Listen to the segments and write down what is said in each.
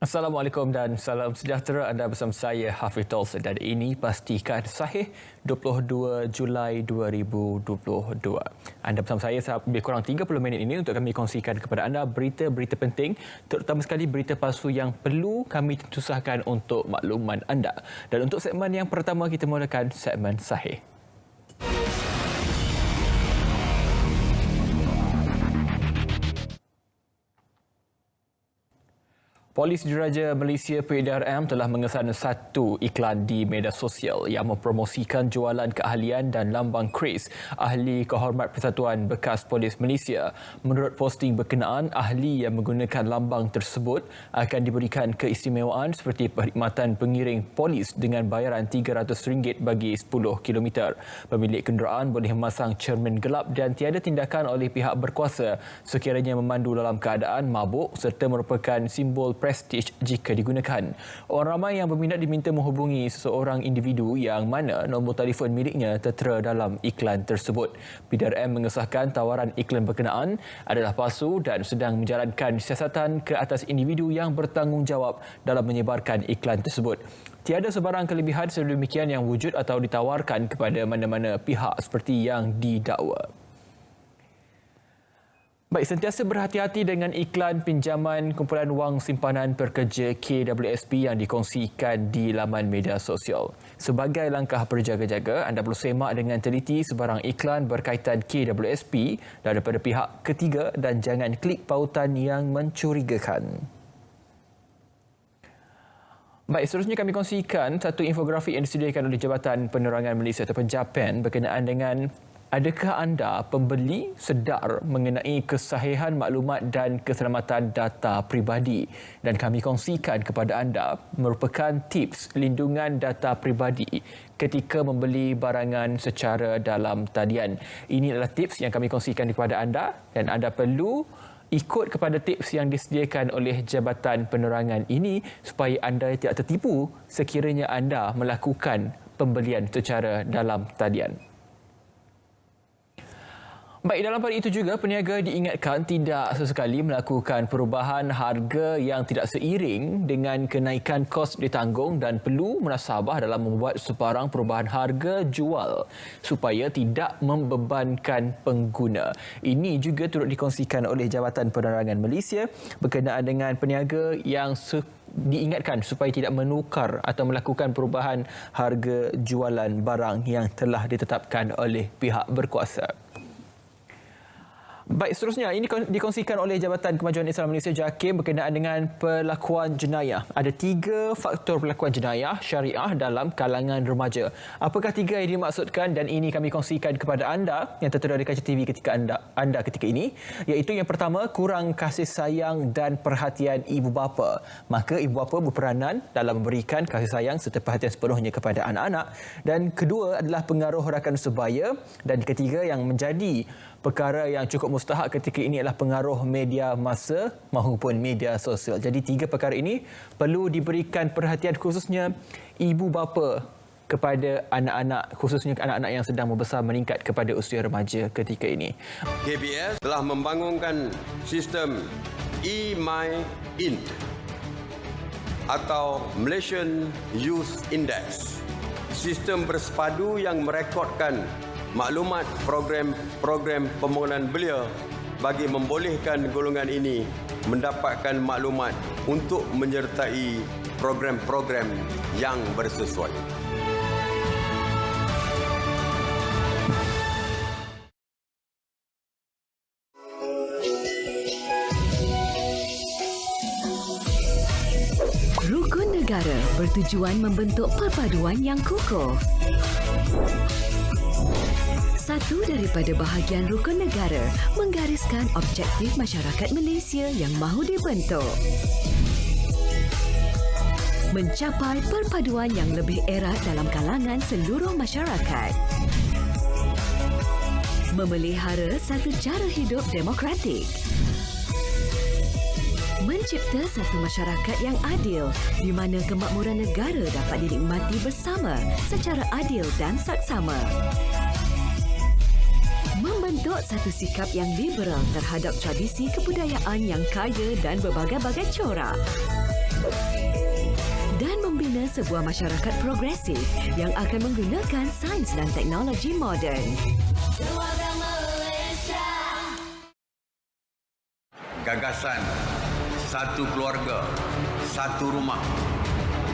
Assalamualaikum dan salam sejahtera. Anda bersama saya Hafiz Tolsa dan ini Pastikan Sahih 22 Julai 2022. Anda bersama saya lebih kurang 30 minit ini untuk kami kongsikan kepada anda berita-berita penting, terutama sekali berita palsu yang perlu kami susahkan untuk makluman anda. Dan untuk segmen yang pertama kita mulakan segmen Sahih. Polis Diraja Malaysia PDRM telah mengesan satu iklan di media sosial yang mempromosikan jualan keahlian dan lambang kris ahli kehormat Persatuan Bekas Polis Malaysia. Menurut posting berkenaan, ahli yang menggunakan lambang tersebut akan diberikan keistimewaan seperti perkhidmatan pengiring polis dengan bayaran RM300 bagi 10 km. Pemilik kenderaan boleh memasang cermin gelap dan tiada tindakan oleh pihak berkuasa sekiranya memandu dalam keadaan mabuk serta merupakan simbol prestige jika digunakan. Orang ramai yang berminat diminta menghubungi seseorang individu yang mana nombor telefon miliknya tertera dalam iklan tersebut. PDRM mengesahkan tawaran iklan berkenaan adalah palsu dan sedang menjalankan siasatan ke atas individu yang bertanggungjawab dalam menyebarkan iklan tersebut. Tiada sebarang kelebihan sedemikian yang wujud atau ditawarkan kepada mana-mana pihak seperti yang didakwa. Baik, sentiasa berhati-hati dengan iklan pinjaman kumpulan wang simpanan pekerja KWSP yang dikongsikan di laman media sosial. Sebagai langkah berjaga-jaga, anda perlu semak dengan teliti sebarang iklan berkaitan KWSP daripada pihak ketiga dan jangan klik pautan yang mencurigakan. Baik, seterusnya kami kongsikan satu infografik yang disediakan oleh Jabatan Penerangan Malaysia ataupun JAPAN berkenaan dengan adakah anda pembeli sedar mengenai kesahihan maklumat dan keselamatan data pribadi? Dan kami kongsikan kepada anda merupakan tips lindungan data pribadi ketika membeli barangan secara dalam talian. Ini adalah tips yang kami kongsikan kepada anda dan anda perlu ikut kepada tips yang disediakan oleh Jabatan Penerangan ini supaya anda tidak tertipu sekiranya anda melakukan pembelian secara dalam talian. Baik, dalam pada itu juga peniaga diingatkan tidak sesekali melakukan perubahan harga yang tidak seiring dengan kenaikan kos ditanggung dan perlu munasabah dalam membuat sebarang perubahan harga jual supaya tidak membebankan pengguna. Ini juga turut dikongsikan oleh Jabatan Penerangan Malaysia berkenaan dengan peniaga yang diingatkan supaya tidak menukar atau melakukan perubahan harga jualan barang yang telah ditetapkan oleh pihak berkuasa. Baik, seterusnya ini dikongsikan oleh Jabatan Kemajuan Islam Malaysia JAKIM berkenaan dengan pelakuan jenayah. Ada 3 faktor pelakuan jenayah syariah dalam kalangan remaja. Apakah 3 yang dimaksudkan dan ini kami kongsikan kepada anda yang tertera di kaca TV ketika anda ketika ini, iaitu yang pertama, kurang kasih sayang dan perhatian ibu bapa. Maka ibu bapa berperanan dalam memberikan kasih sayang serta perhatian sepenuhnya kepada anak-anak. Dan kedua adalah pengaruh rakan sebaya dan ketiga yang menjadi perkara yang cukup mustahak ketika ini adalah pengaruh media massa maupun media sosial. Jadi 3 perkara ini perlu diberikan perhatian khususnya ibu bapa kepada anak-anak, khususnya anak-anak yang sedang membesar meningkat kepada usia remaja ketika ini. KBS telah membangunkan sistem eMyInt atau Malaysian Youth Index. Sistem bersepadu yang merekodkan maklumat program pembangunan belia bagi membolehkan golongan ini mendapatkan maklumat untuk menyertai program-program yang bersesuai. Rukun negara bertujuan membentuk perpaduan yang kukuh. Satu daripada bahagian rukun negara menggariskan objektif masyarakat Malaysia yang mahu dibentuk. Mencapai perpaduan yang lebih erat dalam kalangan seluruh masyarakat. Memelihara satu cara hidup demokratik. Mencipta satu masyarakat yang adil di mana kemakmuran negara dapat dinikmati bersama secara adil dan saksama. Membentuk satu sikap yang liberal terhadap tradisi kebudayaan yang kaya dan berbagai-bagai corak. dan membina sebuah masyarakat progresif yang akan menggunakan sains dan teknologi moden. Gagasan satu keluarga, satu rumah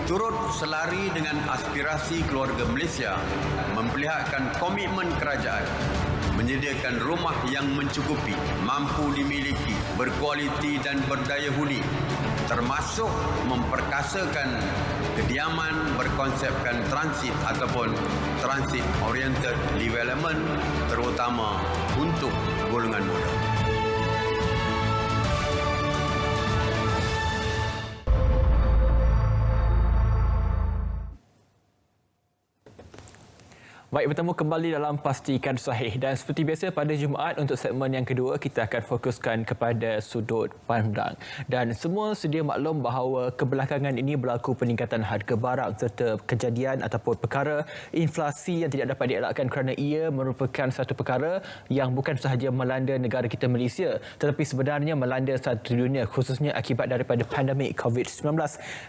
turut selari dengan aspirasi keluarga Malaysia memperlihatkan komitmen kerajaan menyediakan rumah yang mencukupi, mampu dimiliki, berkualiti dan berdaya huni, termasuk memperkasakan kediaman berkonsepkan transit ataupun transit oriented development terutama untuk golongan muda. Baik, bertemu kembali dalam Pastikan Sahih dan seperti biasa pada Jumaat untuk segmen yang kedua kita akan fokuskan kepada sudut pandang dan semua sedia maklum bahawa kebelakangan ini berlaku peningkatan harga barang serta kejadian ataupun perkara inflasi yang tidak dapat dielakkan kerana ia merupakan satu perkara yang bukan sahaja melanda negara kita Malaysia tetapi sebenarnya melanda satu dunia khususnya akibat daripada pandemik COVID-19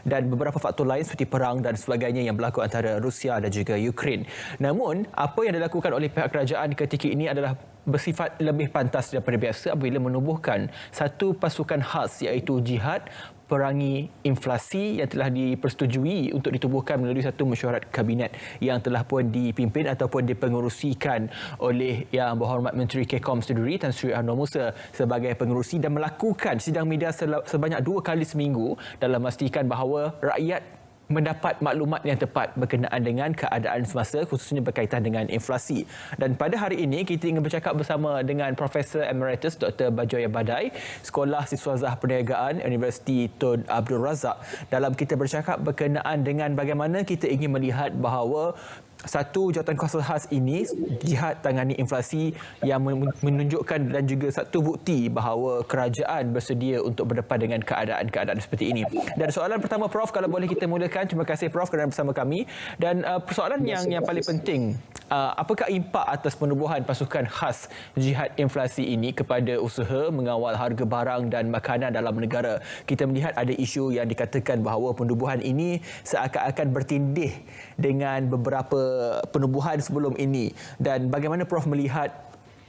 dan beberapa faktor lain seperti perang dan sebagainya yang berlaku antara Rusia dan juga Ukraine. Namun apa yang dilakukan oleh pihak kerajaan ketika ini adalah bersifat lebih pantas daripada biasa apabila menubuhkan satu pasukan khas iaitu Jihad Perangi Inflasi yang telah dipersetujui untuk ditubuhkan melalui satu mesyuarat kabinet yang telah pun dipimpin ataupun dipengerusikan oleh Yang Berhormat Menteri Kekom Sendiri Tan Sri Anwar Musa sebagai pengerusi dan melakukan sidang media sebanyak 2 kali seminggu dalam memastikan bahawa rakyat mendapat maklumat yang tepat berkenaan dengan keadaan semasa khususnya berkaitan dengan inflasi. Dan pada hari ini kita ingin bercakap bersama dengan Profesor Emeritus Dr. Bajoya Badai, Sekolah Siswazah Perniagaan Universiti Tun Abdul Razak. Dalam kita bercakap berkenaan dengan bagaimana kita ingin melihat bahawa satu jawatankuasa khas ini, Jihad Tangani Inflasi yang menunjukkan dan juga satu bukti bahawa kerajaan bersedia untuk berdepan dengan keadaan-keadaan seperti ini. Dan soalan pertama Prof, kalau boleh kita mulakan. Terima kasih Prof kerana bersama kami. Dan persoalan yang paling penting, apakah impak atas penubuhan pasukan khas Jihad Inflasi ini kepada usaha mengawal harga barang dan makanan dalam negara? Kita melihat ada isu yang dikatakan bahawa penubuhan ini seakan-akan bertindih dengan beberapa penubuhan sebelum ini, dan bagaimana Prof melihat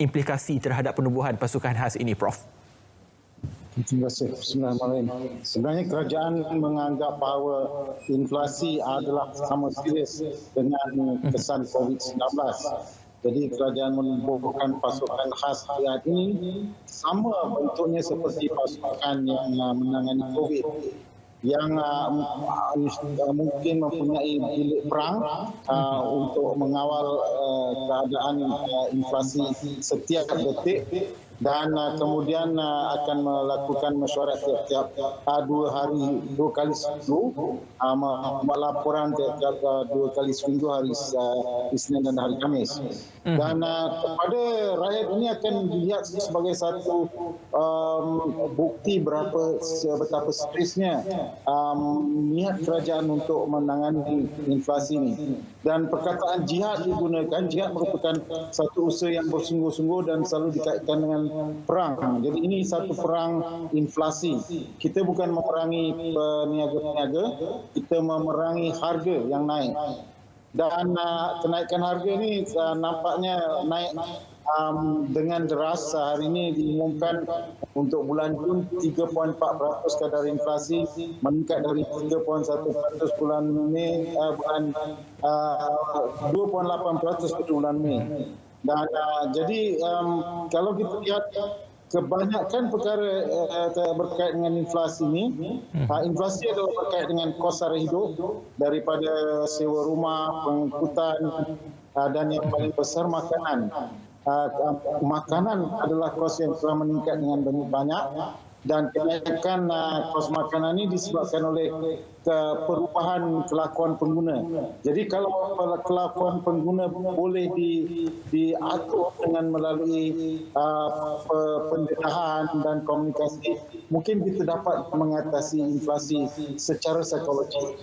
implikasi terhadap penubuhan pasukan khas ini, Prof? Terima kasih. Bismillahirrahmanirrahim. Sebenarnya kerajaan menganggap bahawa inflasi adalah sama serius dengan kesan COVID-19. Jadi kerajaan menubuhkan pasukan khas Jihad ini sama bentuknya seperti pasukan yang menangani COVID, yang mungkin mempunyai bilik perang untuk mengawal keadaan inflasi setiap detik dan kemudian akan melakukan mesyuarat tiap-tiap 2 kali seminggu, laporan tiap-tiap 2 kali seminggu hari Isnin dan hari Khamis. Dan kepada rakyat ini akan dilihat sebagai satu bukti betapa seriusnya niat kerajaan untuk menangani inflasi ini. Dan perkataan jihad digunakan, jihad merupakan satu usaha yang bersungguh-sungguh dan selalu dikaitkan dengan perang. Jadi ini satu perang inflasi. Kita bukan memerangi peniaga-peniaga, kita memerangi harga yang naik. Dan kenaikan harga ini nampaknya naik dengan deras. Hari ini diumumkan untuk bulan Jun 3.4% kadar inflasi, meningkat dari 3.1% bulan Mei, 2.8% pada bulan Mei. Dan jadi kalau kita lihat kebanyakan perkara berkait dengan inflasi ini, inflasi adalah berkait dengan kos sara hidup, daripada sewa rumah, pengangkutan, dan yang paling besar makanan. Makanan adalah kos yang telah meningkat dengan banyak, dan kenaikan kos makanan ini disebabkan oleh perubahan kelakuan pengguna. Jadi kalau kelakuan pengguna boleh diatur dengan melalui pendedahan dan komunikasi, mungkin kita dapat mengatasi inflasi secara psikologi.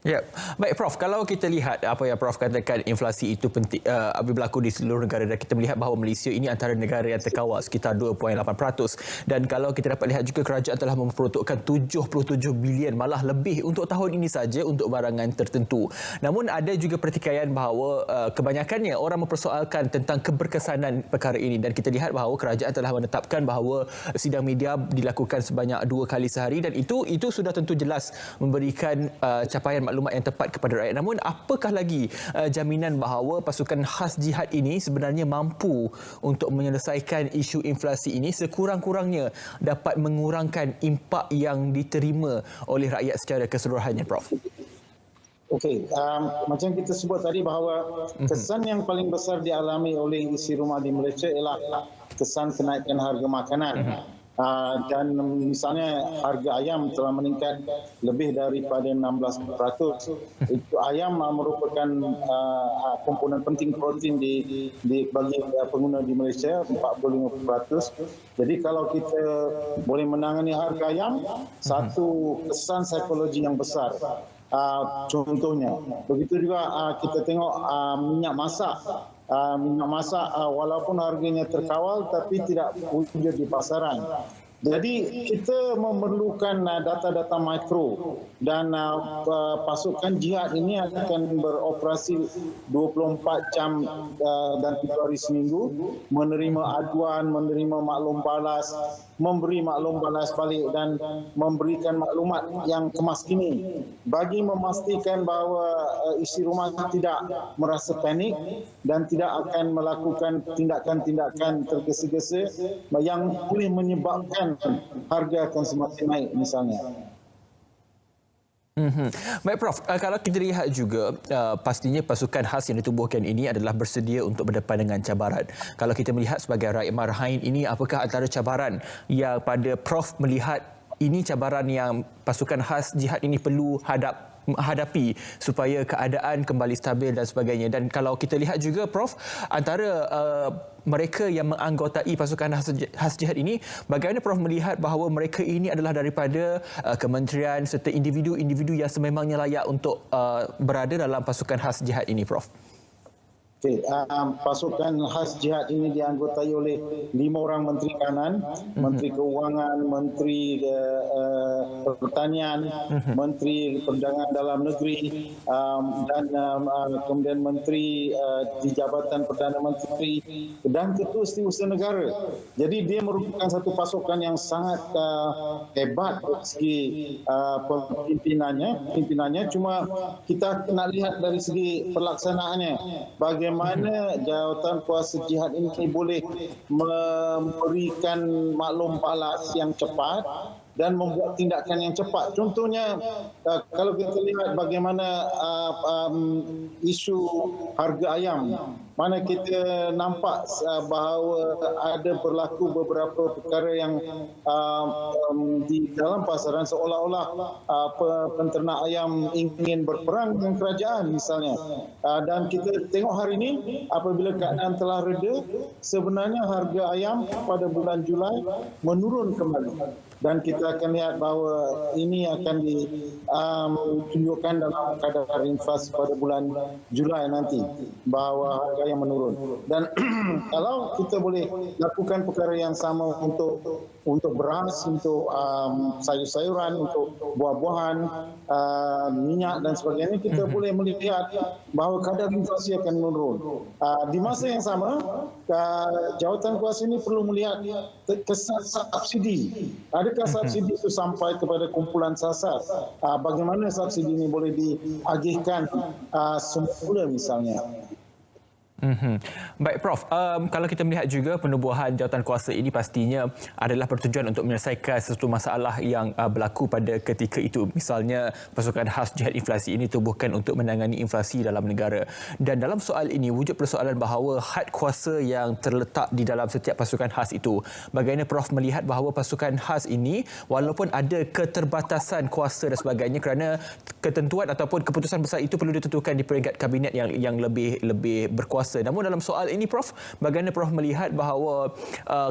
Ya, baik Prof. Kalau kita lihat apa yang Prof katakan, inflasi itu penting berlaku di seluruh negara, dan kita melihat bahawa Malaysia ini antara negara yang terkawal sekitar 2.8%, dan kalau kita dapat lihat juga kerajaan telah memperuntukkan 77 bilion malah lebih untuk tahun ini saja untuk barangan tertentu. Namun ada juga pertikaian bahawa kebanyakannya orang mempersoalkan tentang keberkesanan perkara ini, dan kita lihat bahawa kerajaan telah menetapkan bahawa sidang media dilakukan sebanyak 2 kali sehari, dan itu sudah tentu jelas memberikan capaian maklumat yang tepat kepada rakyat. Namun apakah lagi jaminan bahawa pasukan khas jihad ini sebenarnya mampu untuk menyelesaikan isu inflasi ini, sekurang-kurangnya dapat mengurangkan impak yang diterima oleh rakyat secara keseluruhannya, Prof? Okey, macam kita sebut tadi bahawa kesan yang paling besar dialami oleh isi rumah di Malaysia ialah kesan kenaikan harga makanan. Dan misalnya harga ayam telah meningkat lebih daripada 16%. Itu ayam merupakan komponen penting protein bagi pengguna di Malaysia, 45%. Jadi kalau kita boleh menangani harga ayam, satu kesan psikologi yang besar. Contohnya, begitu juga kita tengok minyak masak. Minyak masak walaupun harganya terkawal tapi tidak wujud di pasaran. Jadi kita memerlukan data-data mikro, dan pasukan jihad ini akan beroperasi 24 jam dan 7 hari seminggu, menerima aduan, menerima maklum balas, memberi maklum balas balik, dan memberikan maklumat yang kemas kini bagi memastikan bahawa isi rumah tidak merasa panik dan tidak akan melakukan tindakan-tindakan tergesa-gesa yang boleh menyebabkan harga akan semakin naik misalnya. Baik Prof, kalau kita lihat juga pastinya pasukan khas yang ditubuhkan ini adalah bersedia untuk berdepan dengan cabaran. Kalau kita melihat sebagai rakyat Marahin ini, apakah antara cabaran yang pada Prof melihat ini cabaran yang pasukan khas jihad ini perlu hadapi supaya keadaan kembali stabil dan sebagainya? Dan kalau kita lihat juga Prof, antara mereka yang menganggotai pasukan khas jihad ini, bagaimana Prof melihat bahawa mereka ini adalah daripada kementerian serta individu-individu yang sememangnya layak untuk berada dalam pasukan khas jihad ini, Prof? Okay, pasukan khas jihad ini dianggotai oleh 5 orang menteri kanan, menteri keuangan, menteri pertanian, menteri perdagangan dalam negeri, dan kemudian menteri di Jabatan Perdana Menteri dan Ketua Setiausaha Negara. Jadi dia merupakan satu pasukan yang sangat hebat dari segi pimpinannya. Cuma kita nak lihat dari segi pelaksanaannya, bagaimana jawatan kuasa jihad ini boleh memberikan maklum balas yang cepat dan membuat tindakan yang cepat. Contohnya, kalau kita lihat bagaimana isu harga ayam, mana kita nampak bahawa ada berlaku beberapa perkara yang di dalam pasaran seolah-olah penternak ayam ingin berperang dengan kerajaan misalnya. Dan kita tengok hari ini, apabila keadaan telah reda, sebenarnya harga ayam pada bulan Julai menurun kembali. Dan kita akan lihat bahawa ini akan ditunjukkan dalam kadar inflasi pada bulan Julai nanti, bahawa harga yang menurun. Dan kalau kita boleh lakukan perkara yang sama untuk beras, untuk sayur-sayuran, untuk buah-buahan, minyak dan sebagainya, kita boleh melihat bahawa kadar inflasi akan menurun. Di masa yang sama, jawatan kuasa ini perlu melihat kesan subsidi. Adakah subsidi itu sampai kepada kumpulan sasar? Bagaimana subsidi ini boleh diagihkan semula misalnya? Baik Prof, kalau kita melihat juga penubuhan jawatan kuasa ini pastinya adalah bertujuan untuk menyelesaikan sesuatu masalah yang berlaku pada ketika itu. Misalnya pasukan khas jihad inflasi ini ditubuhkan untuk menangani inflasi dalam negara. Dan dalam soal ini wujud persoalan bahawa had kuasa yang terletak di dalam setiap pasukan khas itu. Bagaimana Prof melihat bahawa pasukan khas ini walaupun ada keterbatasan kuasa dan sebagainya, kerana ketentuan ataupun keputusan besar itu perlu ditentukan di peringkat kabinet yang lebih berkuasa kuasa. Namun dalam soal ini Prof, bagaimana Prof melihat bahawa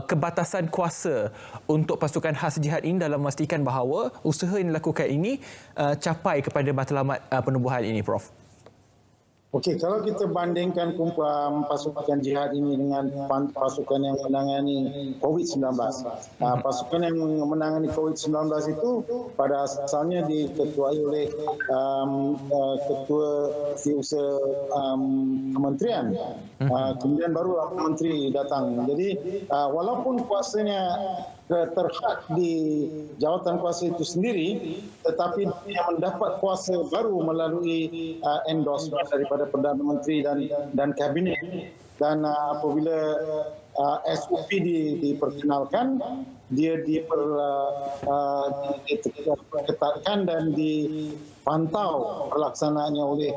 kebatasan kuasa untuk pasukan khas jihad ini dalam memastikan bahawa usaha yang dilakukan ini capai kepada matlamat penubuhan ini Prof? Okey, kalau kita bandingkan pasukan jihad ini dengan pasukan yang menangani COVID-19. Pasukan yang menangani COVID-19 itu pada asalnya diketuai oleh ketua kementerian. Kemudian baru menteri datang. Jadi walaupun kuasanya terhad di jawatan kuasa itu sendiri, tetapi dia mendapat kuasa baru melalui endorsement daripada Perdana Menteri dan Kabinet. Dan apabila SOP diperkenalkan, dia diketatkan dan dipantau pelaksanaannya oleh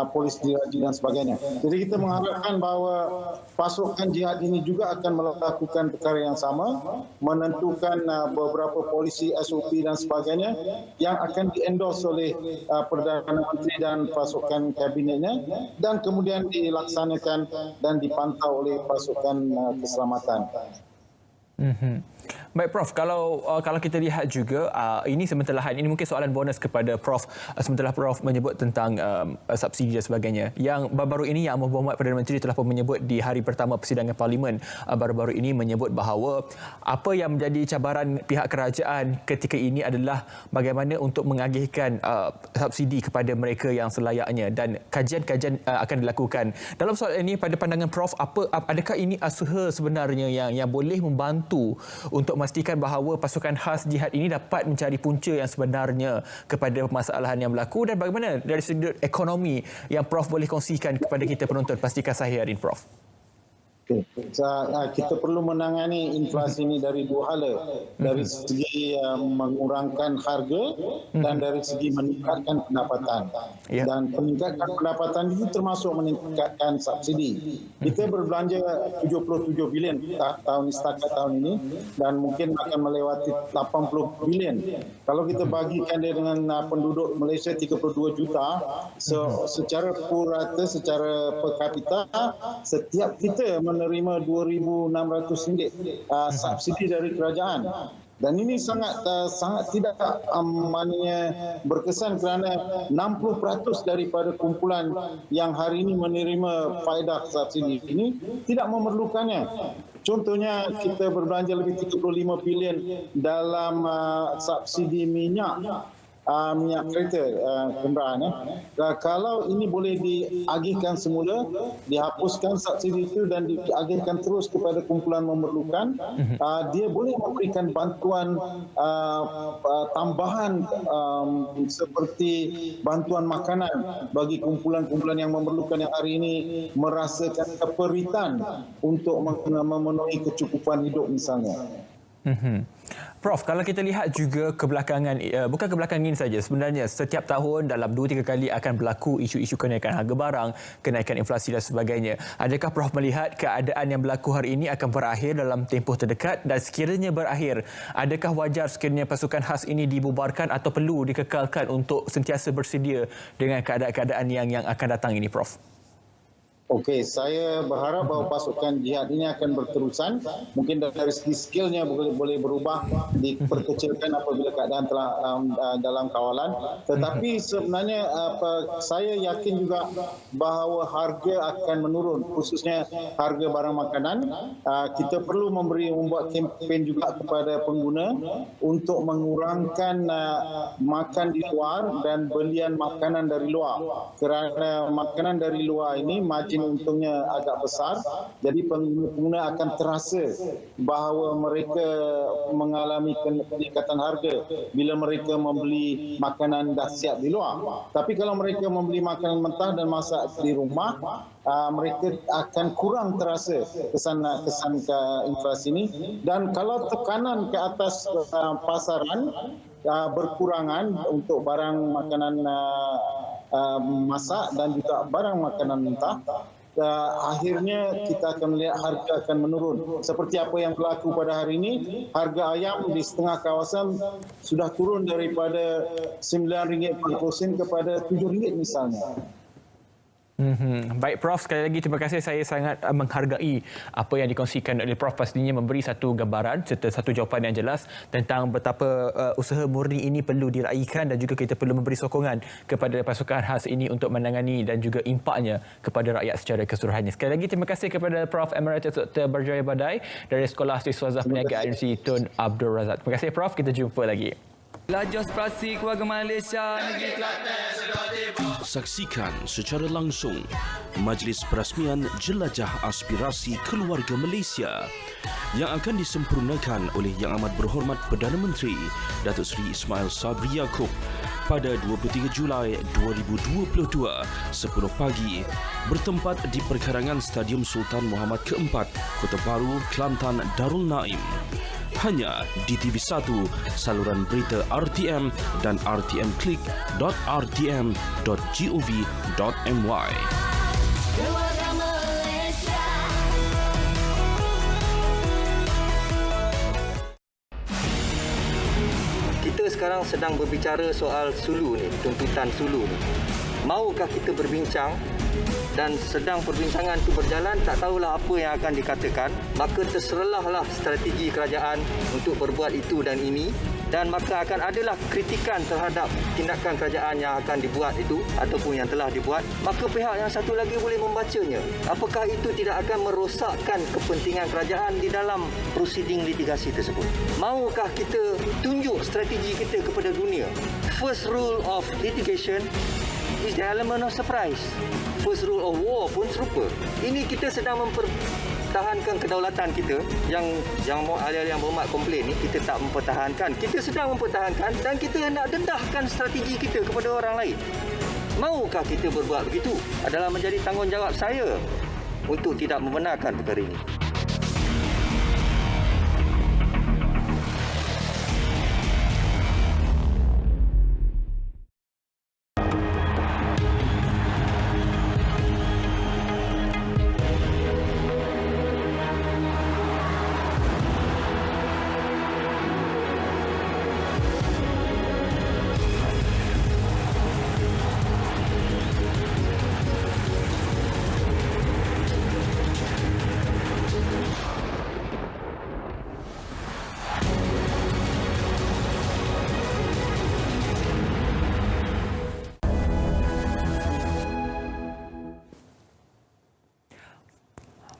polis diraja dan sebagainya. Jadi kita mengharapkan bahawa pasukan jihad ini juga akan melakukan perkara yang sama, menentukan beberapa polisi SOP dan sebagainya yang akan diendos oleh Perdana Menteri dan pasukan kabinetnya, dan kemudian dilaksanakan dan dipantau oleh pasukan keselamatan. Baik Prof, kalau kita lihat juga ini sementara ini mungkin soalan bonus kepada Prof, sementara Prof menyebut tentang subsidi dan sebagainya. Yang baru-baru ini Yang Berhormat Perdana Menteri telah pun menyebut di hari pertama persidangan Parlimen baru-baru ini menyebut bahawa apa yang menjadi cabaran pihak kerajaan ketika ini adalah bagaimana untuk mengagihkan subsidi kepada mereka yang selayaknya, dan kajian-kajian akan dilakukan. Dalam soal ini, pada pandangan Prof, adakah ini usaha sebenarnya yang boleh membantu untuk memastikan bahawa pasukan khas jihad ini dapat mencari punca yang sebenarnya kepada permasalahan yang berlaku, dan bagaimana dari sudut ekonomi yang Prof boleh kongsikan kepada kita penonton pastikan saya hari ini Prof? Kita perlu menangani inflasi ini dari dua hala, dari segi mengurangkan harga dan dari segi meningkatkan pendapatan. Dan peningkatan pendapatan itu termasuk meningkatkan subsidi. Kita berbelanja 77 bilion setakat tahun ini, dan mungkin akan melewati 80 bilion. Kalau kita bagikan dia dengan penduduk Malaysia 32 juta, secara purata, secara per kapita, setiap kita menerima RM2,600 subsidi dari kerajaan. Dan ini sangat tidak maknanya berkesan, kerana 60% daripada kumpulan yang hari ini menerima faedah subsidi ini tidak memerlukannya. Contohnya, kita berbelanja lebih 35 bilion dalam subsidi minyak kereta kenderaan. Kalau ini boleh diagihkan semula, dihapuskan subsidi itu dan diagihkan terus kepada kumpulan memerlukan, dia boleh memberikan bantuan tambahan seperti bantuan makanan bagi kumpulan-kumpulan yang memerlukan, yang hari ini merasakan keperitan untuk memenuhi kecukupan hidup misalnya. Prof, kalau kita lihat juga kebelakangan, bukan kebelakangan ini saja, sebenarnya setiap tahun dalam 2-3 kali akan berlaku isu-isu kenaikan harga barang, kenaikan inflasi dan sebagainya. Adakah Prof melihat keadaan yang berlaku hari ini akan berakhir dalam tempoh terdekat, dan sekiranya berakhir, adakah wajar sekiranya pasukan khas ini dibubarkan atau perlu dikekalkan untuk sentiasa bersedia dengan keadaan-keadaan yang akan datang ini Prof? Okey, saya berharap bahawa pasukan jihad ini akan berterusan. Mungkin dari segi skillnya boleh berubah, diperkecilkan apabila keadaan telah dalam kawalan. Tetapi sebenarnya saya yakin juga bahawa harga akan menurun, khususnya harga barang makanan. Kita perlu membuat kempen juga kepada pengguna untuk mengurangkan makan di luar dan belian makanan dari luar. Kerana makanan dari luar ini margin untungnya agak besar, jadi pengguna akan terasa bahawa mereka mengalami peningkatan harga bila mereka membeli makanan dah siap di luar. Tapi kalau mereka membeli makanan mentah dan masak di rumah, mereka akan kurang terasa kesan ke inflasi ini. Dan kalau tekanan ke atas pasaran berkurangan untuk barang makanan masak dan juga barang makanan mentah, akhirnya kita akan melihat harga akan menurun. Seperti apa yang berlaku pada hari ini, harga ayam di setengah kawasan sudah turun daripada RM9.40 kepada RM7 misalnya. Baik Prof, sekali lagi terima kasih. Saya sangat menghargai apa yang dikongsikan oleh Prof, pastinya memberi satu gambaran serta satu jawapan yang jelas tentang betapa usaha murni ini perlu diraihkan dan juga kita perlu memberi sokongan kepada pasukan khas ini untuk menangani dan juga impaknya kepada rakyat secara keseluruhannya. Sekali lagi terima kasih kepada Prof Emeritus Dr. Berjaya Badai dari Sekolah Siswazah Perniagaan Universiti Tun Abdul Razak. Terima kasih Prof, kita jumpa lagi. Laju aspirasi keluarga Malaysia negeri Kelantan. Saksikan secara langsung Majlis Perasmian Jelajah Aspirasi Keluarga Malaysia yang akan disempurnakan oleh Yang Amat Berhormat Perdana Menteri Datuk Seri Ismail Sabri Yaakob pada 23 Julai 2022 10 pagi bertempat di perkarangan Stadium Sultan Muhammad Keempat, Kota Baru, Kelantan, Darul Naim. Hanya di TV1, saluran berita RTM dan rtmclick.rtm.gov.my. Kita sekarang sedang berbicara soal Sulu ni, tuntutan Sulu ni. Maukah kita berbincang dan sedang perbincangan itu berjalan, tak tahulah apa yang akan dikatakan, maka terserahlah strategi kerajaan untuk berbuat itu dan ini, dan maka akan adalah kritikan terhadap tindakan kerajaan yang akan dibuat itu ataupun yang telah dibuat, maka pihak yang satu lagi boleh membacanya. Apakah itu tidak akan merosakkan kepentingan kerajaan di dalam prosiding litigasi tersebut? Maukah kita tunjuk strategi kita kepada dunia? First rule of litigation is the element of surprise. First rule of war pun serupa. Ini kita sedang mempertahankan kedaulatan kita yang ahli-ahli yang berhormat komplain ni, kita tak mempertahankan. Kita sedang mempertahankan dan kita nak dendahkan strategi kita kepada orang lain. Maukah kita berbuat begitu? Adalah menjadi tanggungjawab saya untuk tidak membenarkan perkara ini.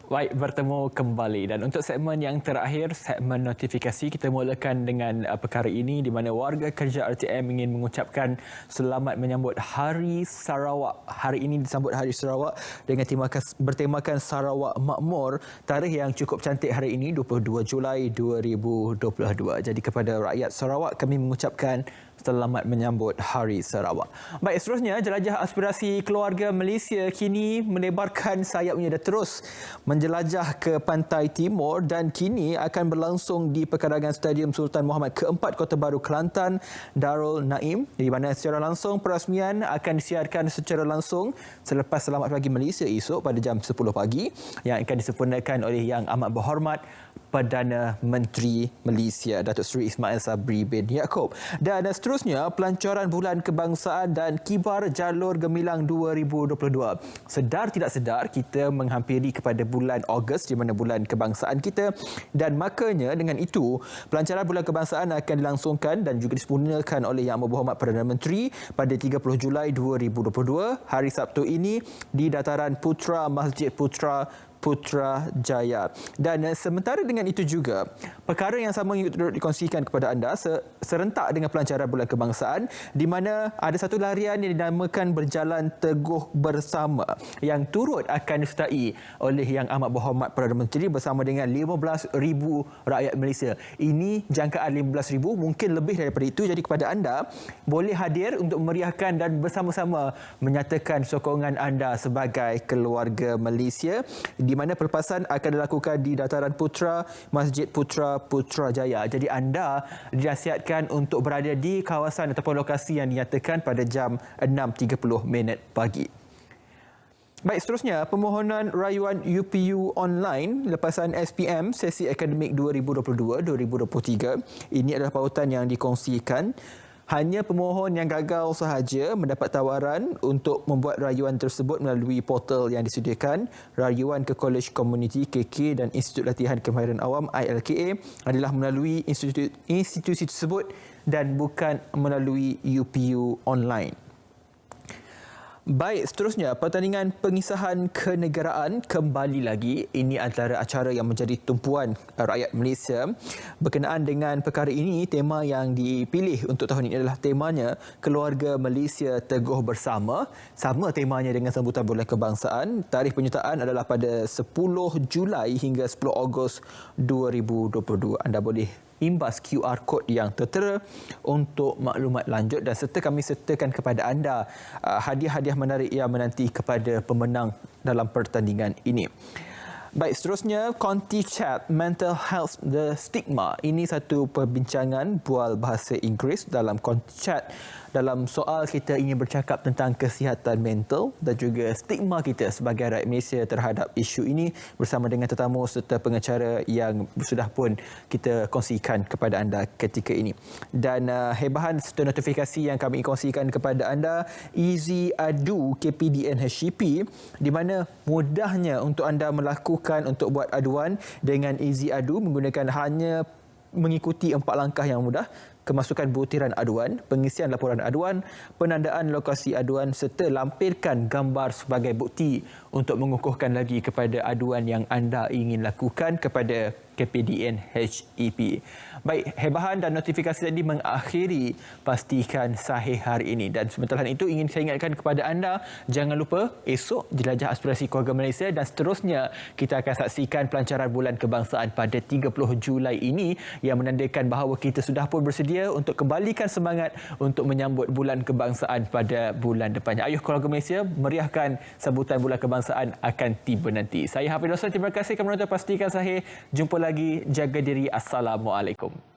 Baik, bertemu kembali dan untuk segmen yang terakhir, segmen notifikasi, kita mulakan dengan perkara ini di mana warga kerja RTM ingin mengucapkan selamat menyambut Hari Sarawak. Hari ini disambut Hari Sarawak dengan bertemakan Sarawak Makmur, tarikh yang cukup cantik hari ini 22 Julai 2022. Jadi kepada rakyat Sarawak kami mengucapkan selamat menyambut Hari Sarawak. Baik, seterusnya jelajah aspirasi keluarga Malaysia kini melebarkan sayapnya dan terus menjelajah ke pantai timur dan kini akan berlangsung di perkarangan Stadium Sultan Muhammad Keempat, Kota Baru, Kelantan, Darul Naim, di mana secara langsung perasmian akan disiarkan secara langsung selepas Selamat Pagi Malaysia esok pada jam 10 pagi yang akan disempurnakan oleh Yang Amat Berhormat Perdana Menteri Malaysia Datuk Seri Ismail Sabri bin Yaakob. Dan seterusnya pelancaran Bulan Kebangsaan dan Kibar Jalur Gemilang 2022. Sedar tidak sedar kita menghampiri kepada bulan Ogos di mana bulan kebangsaan kita, dan makanya dengan itu pelancaran Bulan Kebangsaan akan dilangsungkan dan juga disempurnakan oleh Yang Amat Berhormat Perdana Menteri pada 30 Julai 2022 hari Sabtu ini di dataran Putra Masjid Putrajaya. Dan sementara dengan itu juga, perkara yang sama yang dikongsikan kepada anda serentak dengan pelancaran Bulan Kebangsaan di mana ada satu larian yang dinamakan Berjalan Teguh Bersama yang turut akan disertai oleh Yang Amat Berhormat Perdana Menteri bersama dengan 15,000 rakyat Malaysia. Ini jangkaan 15,000, mungkin lebih daripada itu. Jadi kepada anda boleh hadir untuk memeriahkan dan bersama-sama menyatakan sokongan anda sebagai keluarga Malaysia, di mana pelepasan akan dilakukan di dataran Putra Masjid Putrajaya. Jadi anda dinasihatkan untuk berada di kawasan ataupun lokasi yang dinyatakan pada jam 6.30 pagi. Baik, seterusnya permohonan rayuan UPU online lepasan SPM sesi akademik 2022-2023. Ini adalah pautan yang dikongsikan Hanya pemohon yang gagal sahaja mendapat tawaran untuk membuat rayuan tersebut melalui portal yang disediakan. Rayuan ke Kolej Komuniti KK dan Institut Latihan Kemahiran Awam ILKA adalah melalui institusi tersebut dan bukan melalui UPU online. Baik, seterusnya pertandingan pengisahan kenegaraan kembali lagi. Ini antara acara yang menjadi tumpuan rakyat Malaysia. Berkenaan dengan perkara ini, tema yang dipilih untuk tahun ini adalah temanya Keluarga Malaysia Teguh Bersama. Sama temanya dengan sambutan Bulan Kebangsaan. Tarikh penyertaan adalah pada 10 Julai hingga 10 Ogos 2022. Anda boleh imbas QR code yang tertera untuk maklumat lanjut dan serta kami sertakan kepada anda hadiah-hadiah menarik yang menanti kepada pemenang dalam pertandingan ini. Baik, seterusnya Konti Chat Mental Health The Stigma. Ini satu perbincangan bual bahasa Inggeris dalam Konti Chat. Dalam soal kita ingin bercakap tentang kesihatan mental dan juga stigma kita sebagai rakyat Malaysia terhadap isu ini bersama dengan tetamu serta pengacara yang sudah pun kita kongsikan kepada anda ketika ini. Dan hebahan serta notifikasi yang kami kongsikan kepada anda, Easy Adu KPDN HCP, di mana mudahnya untuk anda melakukan untuk buat aduan dengan Easy Adu menggunakan hanya mengikuti 4 langkah yang mudah. Kemasukan butiran aduan, pengisian laporan aduan, penandaan lokasi aduan serta lampirkan gambar sebagai bukti untuk mengukuhkan lagi kepada aduan yang anda ingin lakukan kepada KPDN HEP. Baik, hebahan dan notifikasi tadi mengakhiri pastikan sahih hari ini. Dan sementara itu ingin saya ingatkan kepada anda, jangan lupa esok Jelajah Aspirasi Keluarga Malaysia dan seterusnya kita akan saksikan pelancaran Bulan Kebangsaan pada 30 Julai ini yang menandakan bahawa kita sudah pun bersedia untuk kembalikan semangat untuk menyambut Bulan Kebangsaan pada bulan depannya. Ayuh Keluarga Malaysia, meriahkan sambutan Bulan Kebangsaan akan tiba nanti. Saya Hafidh Roslan, terima kasih kerana menonton Pastikan Sahih. Jumpa lagi, jaga diri. Assalamualaikum.